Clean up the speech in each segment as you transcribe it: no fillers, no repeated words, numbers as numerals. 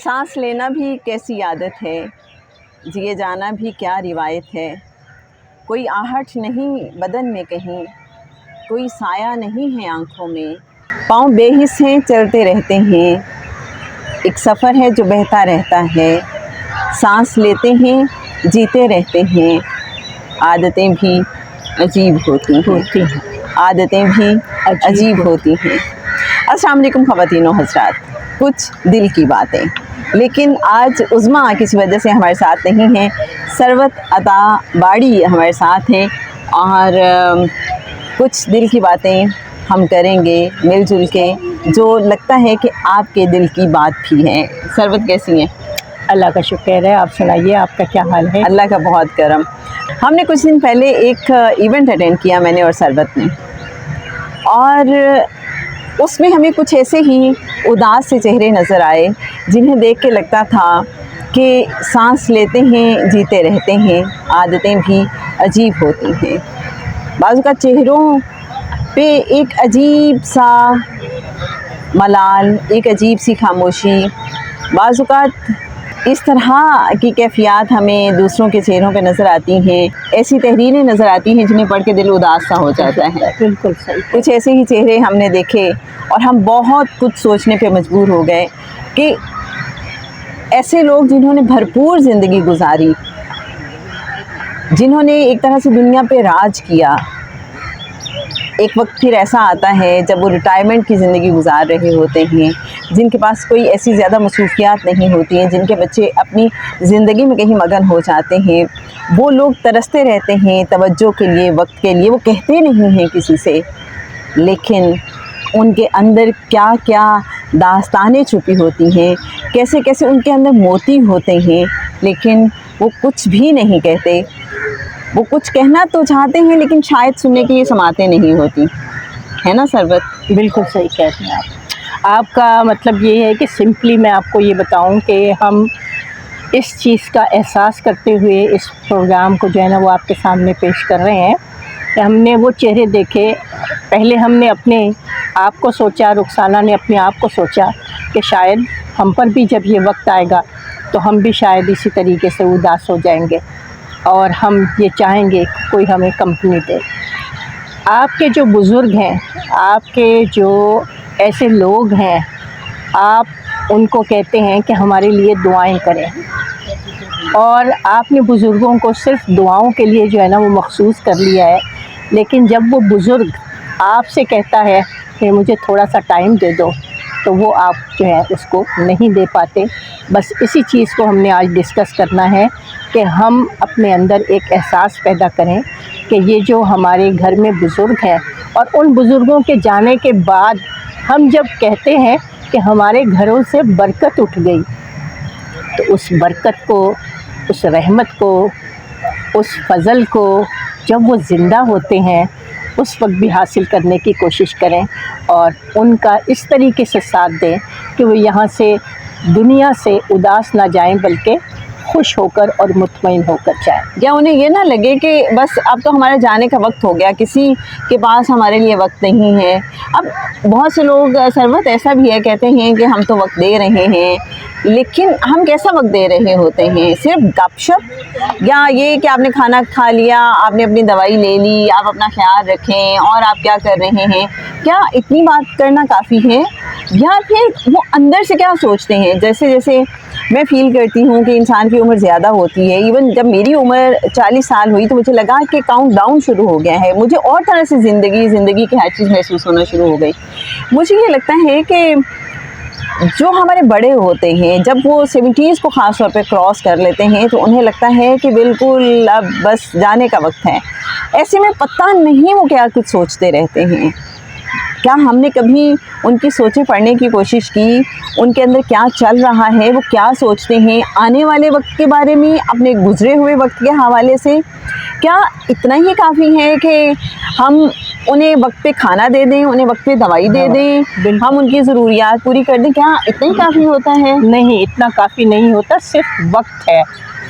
सांस लेना भी कैसी आदत है, जिए जाना भी क्या रिवायत है। कोई आहट नहीं बदन में कहीं, कोई साया नहीं है आँखों में। पाँव बेहिस हैं चलते रहते हैं, एक सफ़र है जो बहता रहता है। सांस लेते हैं जीते रहते हैं, आदतें भी अजीब होती हैं। आदतें भी अजीब होती हैं। अस्सलाम वालेकुम ख़वातीनो हज़रात, कुछ दिल की बातें। लेकिन आज उज़्मा किसी वजह से हमारे साथ नहीं हैं। सरवत अता बाड़ी हमारे साथ हैं और कुछ दिल की बातें हम करेंगे मिलजुल के, जो लगता है कि आपके दिल की बात भी है। सरवत कैसी हैं? अल्लाह का शुक्र है, आप सुनाइए, आपका क्या हाल है? अल्लाह का बहुत करम। हमने कुछ दिन पहले एक इवेंट अटेंड किया, मैंने और सरवत ने, और उसमें हमें कुछ ऐसे ही उदास से चेहरे नज़र आए जिन्हें देख के लगता था कि सांस लेते हैं जीते रहते हैं, आदतें भी अजीब होती हैं। बाज़ का चेहरों पे एक अजीब सा मलाल, एक अजीब सी खामोशी, बाज़ इस तरह की कैफ़ियत हमें दूसरों के चेहरों पे नज़र आती हैं। ऐसी तहरीरें नज़र आती हैं जिन्हें पढ़ के दिल उदास सा हो जाता है। बिल्कुल सही। कुछ ऐसे ही चेहरे हमने देखे और हम बहुत कुछ सोचने पे मजबूर हो गए कि ऐसे लोग जिन्होंने भरपूर ज़िंदगी गुजारी, जिन्होंने एक तरह से दुनिया पे राज किया, एक वक्त फिर ऐसा आता है जब वो रिटायरमेंट की ज़िंदगी गुजार रहे होते हैं, जिनके पास कोई ऐसी ज़्यादा मसरूफियात नहीं होती हैं, जिनके बच्चे अपनी ज़िंदगी में कहीं मगन हो जाते हैं। वो लोग तरसते रहते हैं तवज्जो के लिए, वक्त के लिए। वो कहते नहीं हैं किसी से, लेकिन उनके अंदर क्या क्या दास्तानें छुपी होती हैं, कैसे कैसे उनके अंदर मोती होते हैं, लेकिन वो कुछ भी नहीं कहते। वो कुछ कहना तो चाहते हैं लेकिन शायद सुनने की ये समातें नहीं होती, है ना सरवत? बिल्कुल सही कह रहे हैं आप। आपका मतलब ये है कि सिंपली मैं आपको ये बताऊं कि हम इस चीज़ का एहसास करते हुए इस प्रोग्राम को जो है ना वो आपके सामने पेश कर रहे हैं कि हमने वो चेहरे देखे। पहले हमने अपने आप को सोचा, रुखसाना ने अपने आप को सोचा कि शायद हम पर भी जब ये वक्त आएगा तो हम भी शायद इसी तरीके से उदास हो जाएंगे और हम ये चाहेंगे कि कोई हमें कंपनी दे। आपके जो बुज़ुर्ग हैं, आपके जो ऐसे लोग हैं, आप उनको कहते हैं कि हमारे लिए दुआएं करें, और आपने बुज़ुर्गों को सिर्फ़ दुआओं के लिए जो है ना वो मखसूस कर लिया है। लेकिन जब वो बुज़ुर्ग आपसे कहता है कि मुझे थोड़ा सा टाइम दे दो, तो वो आप जो है उसको नहीं दे पाते। बस इसी चीज़ को हमने आज डिस्कस करना है कि हम अपने अंदर एक एहसास पैदा करें कि ये जो हमारे घर में बुज़ुर्ग हैं, और उन बुज़ुर्गों के जाने के बाद हम जब कहते हैं कि हमारे घरों से बरकत उठ गई, तो उस बरकत को, उस रहमत को, उस फ़ज़ल को जब वो ज़िंदा होते हैं उस वक्त भी हासिल करने की कोशिश करें और उनका इस तरीके से साथ दें कि वो यहाँ से, दुनिया से उदास ना जाएं, बल्कि खुश होकर और मुतमईन होकर जाएं। या उन्हें ये ना लगे कि बस अब तो हमारे जाने का वक्त हो गया, किसी के पास हमारे लिए वक्त नहीं है। अब बहुत से लोग, सरवत, ऐसा भी है, कहते हैं कि हम तो वक्त दे रहे हैं, लेकिन हम कैसा वक्त दे रहे होते हैं? सिर्फ गपशप, या ये कि आपने खाना खा लिया, आपने अपनी दवाई ले ली, आप अपना ख्याल रखें और आप क्या कर रहे हैं, क्या इतनी बात करना काफ़ी है? या फिर वो अंदर से क्या सोचते हैं? जैसे जैसे मैं फ़ील करती हूँ कि इंसान की उम्र ज़्यादा होती है। इवन जब मेरी उम्र 40 साल हुई तो मुझे लगा कि काउंट डाउन शुरू हो गया है, मुझे और तरह से ज़िंदगी की हर चीज़ महसूस होना शुरू हो गई। मुझे ये लगता है कि जो हमारे बड़े होते हैं, जब वो 70s को ख़ास तौर पे क्रॉस कर लेते हैं, तो उन्हें लगता है कि बिल्कुल अब बस जाने का वक्त है। ऐसे में पता नहीं वो क्या कुछ सोचते रहते हैं। क्या हमने कभी उनकी सोचें पढ़ने की कोशिश की? उनके अंदर क्या चल रहा है, वो क्या सोचते हैं आने वाले वक्त के बारे में, अपने गुजरे हुए वक्त के हवाले से? क्या इतना ही काफ़ी है कि हम उन्हें वक्त पे खाना दे दें, उन्हें वक्त पे दवाई दे दें, हम उनकी ज़रूरियात पूरी कर दें? क्या इतना ही काफ़ी होता है? नहीं, इतना काफ़ी नहीं होता। सिर्फ वक्त है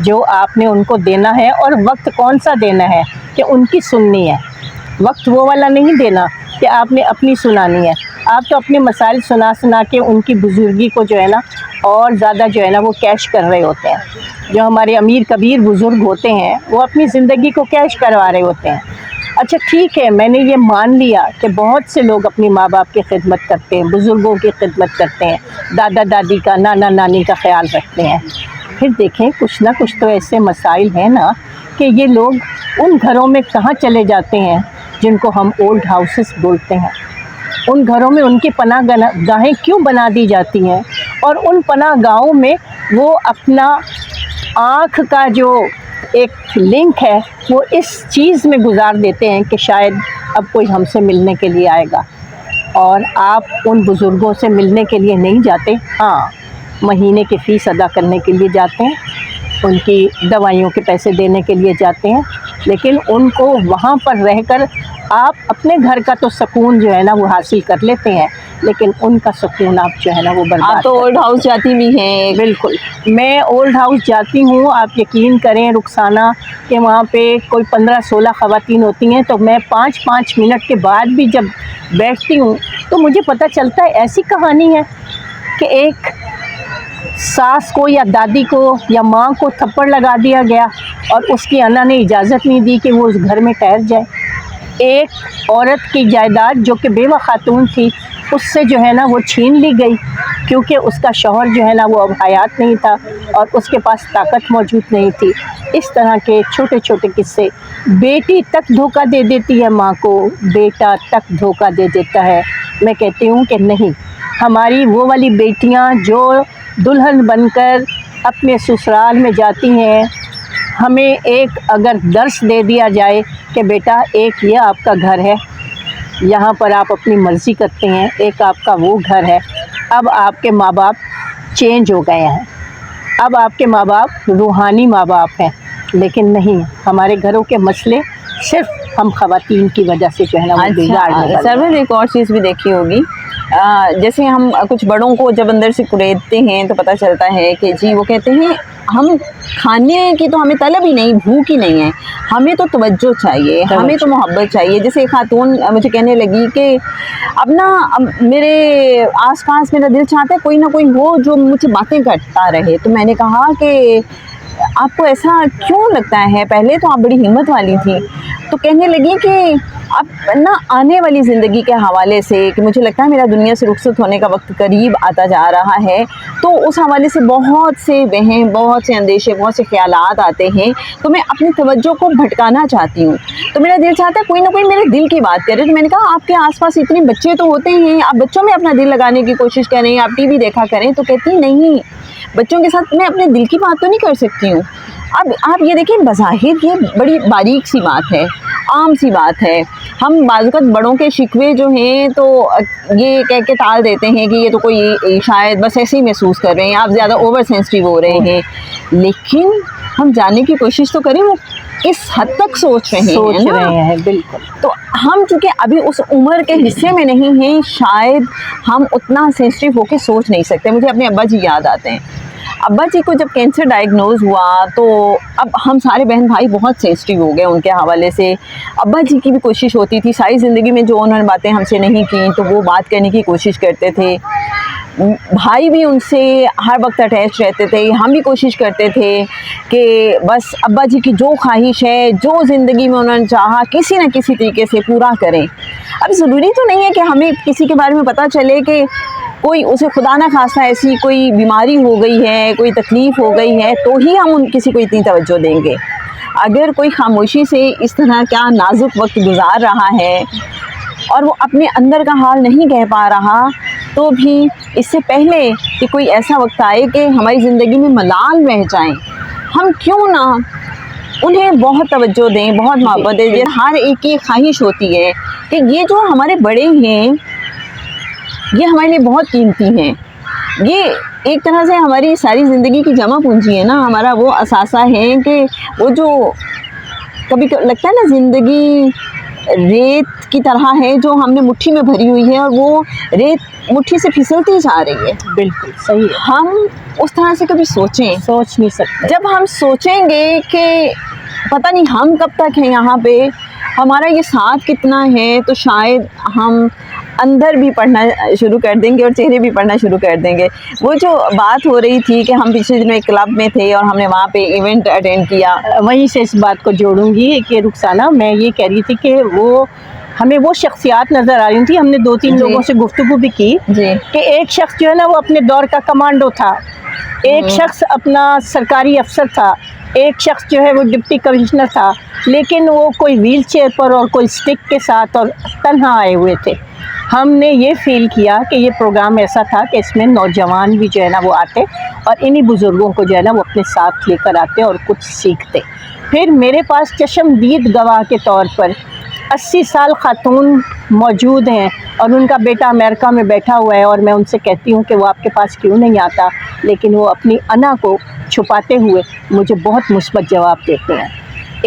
जो आपने उनको देना है, और वक्त कौन सा देना है कि उनकी सुननी है। वक्त वो वाला नहीं देना कि आपने अपनी सुनानी है। आप तो अपने मसाइल सुना सुना के उनकी बुजुर्गी को जो है ना और ज़्यादा जो है ना वो कैश कर रहे होते हैं। जो हमारे अमीर कबीर बुज़ुर्ग होते हैं वो अपनी ज़िंदगी को कैश करवा रहे होते हैं। अच्छा ठीक है, मैंने ये मान लिया कि बहुत से लोग अपनी माँ बाप की खिदमत करते हैं, बुज़ुर्गों की खिदमत करते हैं, दादा दादी का, नाना नानी का ख्याल रखते हैं। फिर देखें कुछ ना कुछ तो ऐसे मसाइल हैं ना कि ये लोग उन घरों में कहाँ चले जाते हैं जिनको हम ओल्ड हाउसेस बोलते हैं। उन घरों में उनकी पनाह गाहें क्यों बना दी जाती हैं, और उन पनाह गाहों में वो अपना आँख का जो एक लिंक है वो इस चीज़ में गुजार देते हैं कि शायद अब कोई हमसे मिलने के लिए आएगा। और आप उन बुज़ुर्गों से मिलने के लिए नहीं जाते, हाँ महीने की फ़ीस अदा करने के लिए जाते हैं, उनकी दवाइयों के पैसे देने के लिए जाते हैं, लेकिन उनको वहाँ पर रहकर आप अपने घर का तो सुकून जो है ना वो हासिल कर लेते हैं, लेकिन उनका सुकून आप जो है ना वो बर्बाद। आप तो ओल्ड हाउस जाती भी हैं। बिल्कुल, मैं ओल्ड हाउस जाती हूँ। आप यकीन करें रुखसाना कि वहाँ पे कोई 15-16 ख़वातीन होती हैं, तो मैं 5-5 मिनट के बाद भी जब बैठती हूँ तो मुझे पता चलता है ऐसी कहानी है कि एक सास को या दादी को या माँ को थप्पड़ लगा दिया गया और उसकी अन्ना ने इजाज़त नहीं दी कि वो उस घर में ठहर जाए। एक औरत की जायदाद जो कि बेवा खातून थी उससे जो है ना वो छीन ली गई, क्योंकि उसका शौहर जो है ना वो अब हयात नहीं था और उसके पास ताकत मौजूद नहीं थी। इस तरह के छोटे छोटे किस्से। बेटी तक धोखा दे देती है माँ को, बेटा तक धोखा दे देता है। मैं कहती हूँ कि नहीं, हमारी वो वाली बेटियाँ जो दुल्हन बनकर अपने ससुराल में जाती हैं, हमें एक अगर दर्स दे दिया जाए कि बेटा एक ये आपका घर है, यहाँ पर आप अपनी मर्ज़ी करते हैं, एक आपका वो घर है। अब आपके माँ बाप चेंज हो गए हैं, अब आपके माँ बाप रूहानी माँ बाप हैं, लेकिन नहीं, हमारे घरों के मसले सिर्फ हम ख़वातीन की वजह से जो है ना वो बिगाड़। सर मैंने एक और चीज़ भी देखी होगी, जैसे हम कुछ बड़ों को जब अंदर से कुरेदते हैं तो पता चलता है कि जी वो कहते हैं हम खाने की तो हमें तलब ही नहीं, भूख ही नहीं है, हमें तो तवज्जो चाहिए, हमें तो मोहब्बत चाहिए। जैसे एक खातून मुझे कहने लगी कि अब ना मेरे आसपास मेरा दिल चाहता है कोई ना कोई हो जो मुझसे बातें करता रहे। तो मैंने कहा कि आपको ऐसा क्यों लगता है, पहले तो आप बड़ी हिम्मत वाली थी। तो कहने लगी कि अब ना आने वाली ज़िंदगी के हवाले से कि मुझे लगता है मेरा दुनिया से रुखसत होने का वक्त करीब आता जा रहा है, तो उस हवाले से बहुत से वहम, बहुत से अंदेशे, बहुत से ख्यालात आते हैं, तो मैं अपनी तवज्जो को भटकाना चाहती हूँ। तो मेरा दिल चाहता है कोई ना कोई मेरे दिल की बात करे। तो मैंने कहा आपके आसपास इतने बच्चे तो होते हैं, आप बच्चों में अपना दिल लगाने की कोशिश करें, आप टीवी देखा करें। तो कहती नहीं, बच्चों के साथ मैं अपने दिल की बात तो नहीं कर सकती हूँ। अब आप ये देखिए, बज़ाहिर ये बड़ी बारीक सी बात है, आम सी बात है। हम बाज़ बड़ों के शिकवे जो हैं तो ये कह के टाल देते हैं कि ये तो कोई शायद बस ऐसे ही महसूस कर रहे हैं, आप ज़्यादा ओवर सेंसिटिव हो रहे हैं। लेकिन हम जानने की कोशिश तो करें वो किस हद तक सोच रहे हैं। बिल्कुल। तो हम चूँकि अभी उस उम्र के हिस्से में नहीं हैं, शायद हम उतना सेंसिटिव होकर सोच नहीं सकते। मुझे अपने अब्बा जी याद आते हैं। अब्बा जी को जब कैंसर डायग्नोज हुआ तो अब हम सारे बहन भाई बहुत सेंसिटिव हो गए उनके हवाले से। अब्बा जी की भी कोशिश होती थी, सारी ज़िंदगी में जो उन्होंने बातें हमसे नहीं की तो वो बात करने की कोशिश करते थे। भाई भी उनसे हर वक्त अटैच रहते थे। हम भी कोशिश करते थे कि बस अब्बा जी की जो ख्वाहिश है, जो ज़िंदगी में उन्होंने चाहा, किसी न किसी तरीके से पूरा करें। अब ज़रूरी तो नहीं है कि हमें किसी के बारे में पता चले कि कोई उसे खुदा ना खास्ता ऐसी कोई बीमारी हो गई है, कोई तकलीफ़ हो गई है तो ही हम किसी को इतनी तवज्जो देंगे। अगर कोई खामोशी से इस तरह क्या नाजुक वक्त गुजार रहा है और वो अपने अंदर का हाल नहीं कह पा रहा, तो भी इससे पहले कि कोई ऐसा वक्त आए कि हमारी ज़िंदगी में मलाल रह जाएं, हम क्यों ना उन्हें बहुत तवज्जो दें, बहुत मोहब्बत दें। हर एक की ख्वाहिश होती है कि ये जो हमारे बड़े हैं ये हमारे लिए बहुत कीमती हैं। ये एक तरह से हमारी सारी ज़िंदगी की जमा पूंजी है ना, हमारा वो असासा है कि वो जो कभी लगता है ना ज़िंदगी रेत की तरह है जो हमने मुट्ठी में भरी हुई है और वो रेत मुट्ठी से फिसलती जा रही है। बिल्कुल सही है। हम उस तरह से कभी सोच नहीं सकते। जब हम सोचेंगे कि पता नहीं हम कब तक हैं यहाँ पे, हमारा ये साथ कितना है, तो शायद हम अंदर भी पढ़ना शुरू कर देंगे और चेहरे भी पढ़ना शुरू कर देंगे। वो जो बात हो रही थी कि हम पिछले दिनों एक क्लब में थे और हमने वहाँ पे इवेंट अटेंड किया, वहीं से इस बात को जोड़ूंगी कि रुखसाना, मैं ये कह रही थी कि हमें वो शख्सियात नज़र आ रही थी, हमने 2-3 लोगों से गुफ्तगू भी की कि एक शख्स जो है ना वो अपने दौर का कमांडो था, एक शख्स अपना सरकारी अफसर था, एक शख्स जो है वो डिप्टी कमिश्नर था, लेकिन वो कोई व्हील चेयर पर और कोई स्टिक के साथ और तन्हा आए हुए थे। हमने ये फ़ील किया कि ये प्रोग्राम ऐसा था कि इसमें नौजवान भी जो है ना वो आते और इन्हीं बुज़ुर्गों को जो है ना वो अपने साथ लेकर आते और कुछ सीखते। फिर मेरे पास चश्मदीद गवाह के तौर पर 80 साल खातून मौजूद हैं और उनका बेटा अमेरिका में बैठा हुआ है, और मैं उनसे कहती हूँ कि वो आपके पास क्यों नहीं आता, लेकिन वो अपनी अना को छुपाते हुए मुझे बहुत मुस्बत जवाब देते हैं।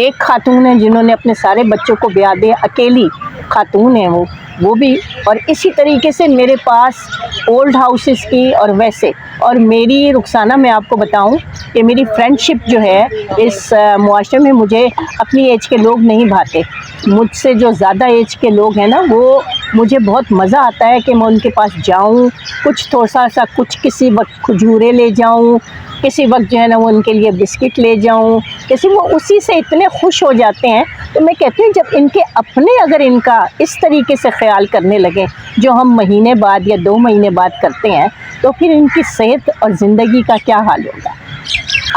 एक खातून है जिन्होंने अपने सारे बच्चों को ब्याह दिया, अकेली खातून है वो भी। और इसी तरीके से मेरे पास ओल्ड हाउसेस की और वैसे, और मेरी रुखसाना मैं आपको बताऊं कि मेरी फ्रेंडशिप जो है इस मुआशरे में, मुझे अपनी एज के लोग नहीं भाते। मुझसे जो ज़्यादा एज के लोग हैं ना, वो मुझे बहुत मज़ा आता है कि मैं उनके पास जाऊं, कुछ थोड़ा सा कुछ किसी वक्त खजूरें ले जाऊं, किसी वक्त जो है ना वो उनके लिए बिस्किट ले जाऊं, किसी वो उसी से इतने खुश हो जाते हैं। तो मैं कहती हूँ जब इनके अपने अगर इनका इस तरीके से ख्याल करने लगे जो हम महीने बाद या 2 महीने बाद करते हैं, तो फिर इनकी सेहत और ज़िंदगी का क्या हाल होगा।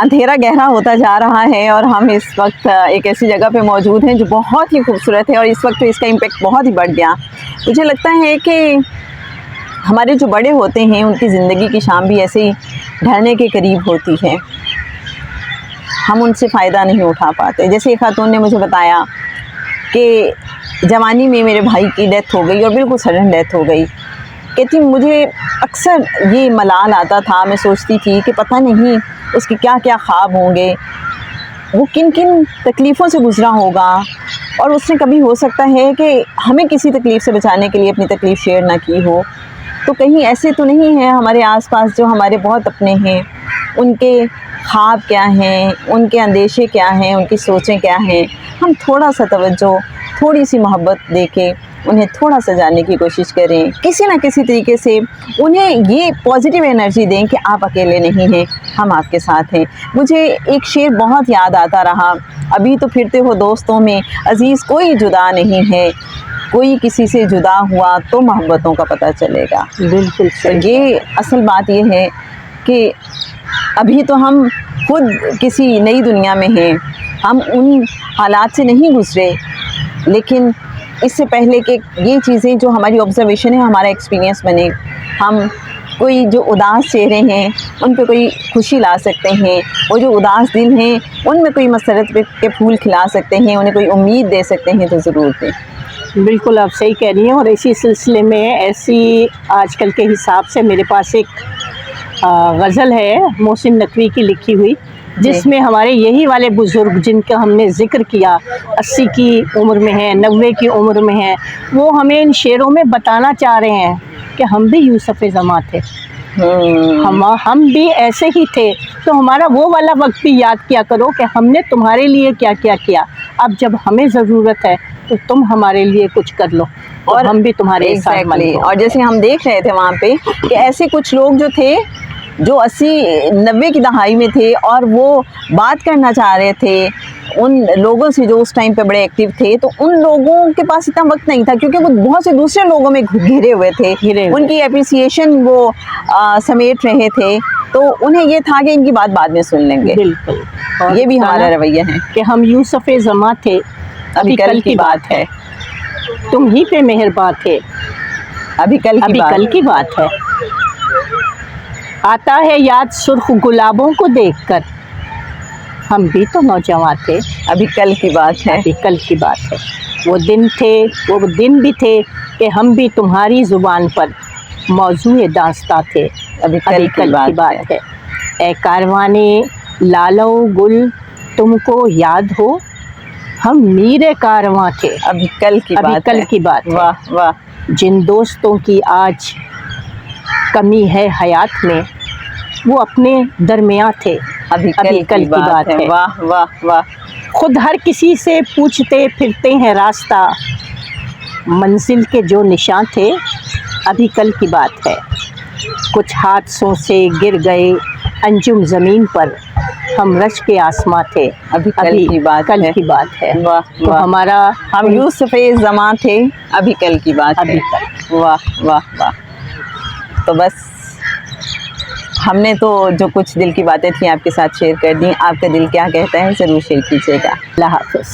अंधेरा गहरा होता जा रहा है और हम इस वक्त एक ऐसी जगह पे मौजूद हैं जो बहुत ही खूबसूरत है और इस वक्त तो इसका इम्पेक्ट बहुत ही बढ़ गया। मुझे लगता है कि हमारे जो बड़े होते हैं उनकी ज़िंदगी की शाम भी ऐसे ही ढलने के करीब होती है, हम उनसे फ़ायदा नहीं उठा पाते। जैसे एक खातून ने मुझे बताया कि जवानी में मेरे भाई की डेथ हो गई और बिल्कुल सडन डेथ हो गई। कहती मुझे अक्सर ये मलाल आता था, मैं सोचती थी कि पता नहीं उसके क्या क्या ख्वाब होंगे, वो किन किन तकलीफ़ों से गुज़रा होगा, और उसने कभी हो सकता है कि हमें किसी तकलीफ़ से बचाने के लिए अपनी तकलीफ़ शेयर ना की हो। तो कहीं ऐसे तो नहीं है हमारे आसपास जो हमारे बहुत अपने हैं, उनके ख्वाब क्या हैं, उनके अंदेशे क्या हैं, उनकी सोचें क्या हैं, हम थोड़ा सा तवज्जो, थोड़ी सी मोहब्बत देके उन्हें थोड़ा सा जानने की कोशिश करें, किसी ना किसी तरीके से उन्हें ये पॉजिटिव एनर्जी दें कि आप अकेले नहीं हैं, हम आपके साथ हैं। मुझे एक शेर बहुत याद आता रहा, अभी तो फिरते हो दोस्तों में अज़ीज़ कोई जुदा नहीं है, कोई किसी से जुदा हुआ तो मोहब्बतों का पता चलेगा। बिल्कुल तो ये असल बात ये है कि अभी तो हम खुद किसी नई दुनिया में हैं, हम उन हालात से नहीं गुज़रे, लेकिन इससे पहले कि ये चीज़ें जो हमारी ऑब्ज़र्वेशन है, हमारा एक्सपीरियंस बने, हम कोई जो उदास चेहरे हैं उन पे कोई खुशी ला सकते हैं, वो जो उदास दिल हैं उनमें कोई मसरत के फूल खिला सकते हैं, उन्हें कोई उम्मीद दे सकते हैं, तो ज़रूर दें। बिल्कुल आप सही कह रही हैं। और इसी सिलसिले में ऐसी आजकल के हिसाब से मेरे पास एक गज़ल है मोहसिन नकवी की लिखी हुई, जिसमें हमारे यही वाले बुज़ुर्ग जिनका हमने ज़िक्र किया, 80 की उम्र में हैं, 90 की उम्र में हैं, वो हमें इन शेरों में बताना चाह रहे हैं कि हम भी यूसुफ़ ज़मां थे, हम भी ऐसे ही थे। तो हमारा वो वाला वक्त भी याद किया करो कि हमने तुम्हारे लिए क्या क्या किया, अब जब हमें ज़रूरत है तो तुम हमारे लिए कुछ कर लो और हम भी तुम्हारे साथ मदद। और जैसे हम देख रहे थे वहाँ पे कि ऐसे कुछ लोग जो थे जो 80-90 की दहाई में थे और वो बात करना चाह रहे थे उन लोगों से जो उस टाइम पे बड़े एक्टिव थे, तो उन लोगों के पास इतना वक्त नहीं था क्योंकि वो बहुत से दूसरे लोगों में घिरे हुए थे, उनकी एप्रिसिएशन वो समेट रहे थे, तो उन्हें ये था कि इनकी बात बाद में सुन लेंगे। बिल्कुल, ये भी हमारा रवैया है कि हम यूसुफ़ ज़मां थे, अभी कल की बात है, तुम ही पे मेहरबान थे, अभी कल की बात है। आता है याद सुर्ख गुलाबों को देखकर, हम भी तो नौजवान थे, अभी कल की बात है, अभी कल की बात है। वो दिन थे, वो दिन भी थे कि हम भी तुम्हारी ज़ुबान पर मौजूए दास्तां थे, अभी कल की बात है। ए कारवाने लालो गुल तुमको याद हो, हम मीरे कारवां थे, अभी कल की बात है। वाह वाह। जिन दोस्तों की आज कमी है हयात में, वो अपने दरमियाँ थे, अभी कल की बात है। वाह वाह वाह। खुद हर किसी से पूछते फिरते हैं रास्ता, मंजिल के जो निशान थे अभी कल की बात है, कुछ हादसों से गिर गए अंजुम ज़मीन पर, हम रश के आसमां थे। अभी कल की बात कल है। की बात है। वाह तो वाह, हमारा हम यूसुफ़े ज़मां थे, अभी कल की बात अभी है। वाह वाह वाह। तो बस हमने तो जो कुछ दिल की बातें थी आपके साथ शेयर कर दी। आपका दिल क्या कहता है ज़रूर शेयर कीजिएगा। अल्लाह हाफ़िज़।